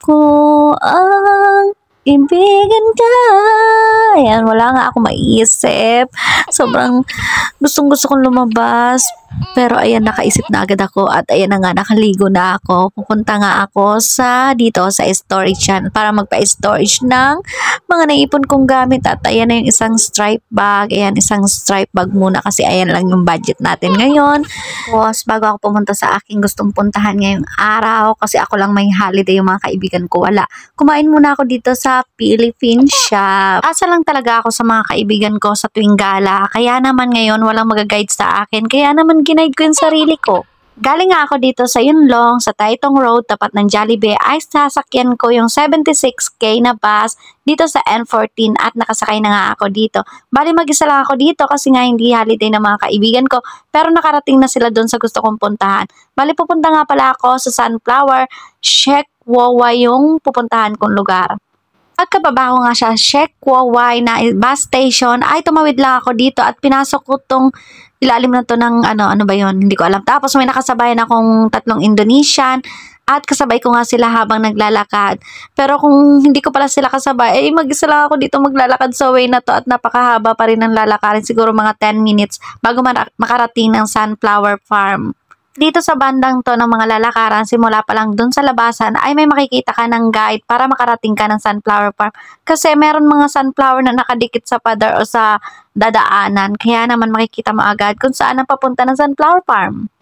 ko ang ibigan ka. Ayan, wala nga ako maiisip. Sobrang gustong-gusto kong lumabas. Pero ayan, nakaisip na agad ako at ayan na nga, nakaligo na ako. Pupunta nga ako dito sa storage yan para magpa-storage ng mga naipon kong gamit. At ayan na yung isang stripe bag. Ayan, isang stripe bag muna kasi ayan lang yung budget natin ngayon. Tapos, bago ako pumunta sa aking gustong puntahan ngayong araw, kasi ako lang may holiday, yung mga kaibigan ko wala. Kumain muna ako dito sa Philippine Shop. Asa lang talaga ako sa mga kaibigan ko sa tuwing gala. Kaya naman ngayon, walang mag-guide sa akin. Kaya naman ginaid ko yung sarili ko. Galing nga ako dito sa Yunlong, sa Taytong Road, tapat ng Jollibee, ay sasakyan ko yung 76K na bus dito sa N14 at nakasakay na nga ako dito. Bali mag-isa lang ako dito kasi nga hindi holiday ng mga kaibigan ko, pero nakarating na sila doon sa gusto kong puntahan. Bali pupunta nga pala ako sa Sunflower, Shek Wawa yung pupuntahan kong lugar. Pagkababa ko nga siya, Shek Waway na bus station, ay tumawid lang ako dito at pinasok ko tong ilalim na to ng ano ba yon, hindi ko alam. Tapos may nakasabayan akong 3 Indonesian at kasabay ko nga sila habang naglalakad. Pero kung hindi ko pala sila kasabay, mag-isa lang ako dito maglalakad sa way na to at napakahaba pa rin ng lalakarin. Siguro mga 10 minutes bago makarating ng Sunflower Farm. Dito sa bandang to ng mga lalakaran, simula pa lang dun sa labasan ay may makikita ka ng guide para makarating ka ng Sunflower Farm. Kasi meron mga sunflower na nakadikit sa pader o sa dadaanan. Kaya naman makikita mo agad kung saan ang papunta ng Sunflower Farm.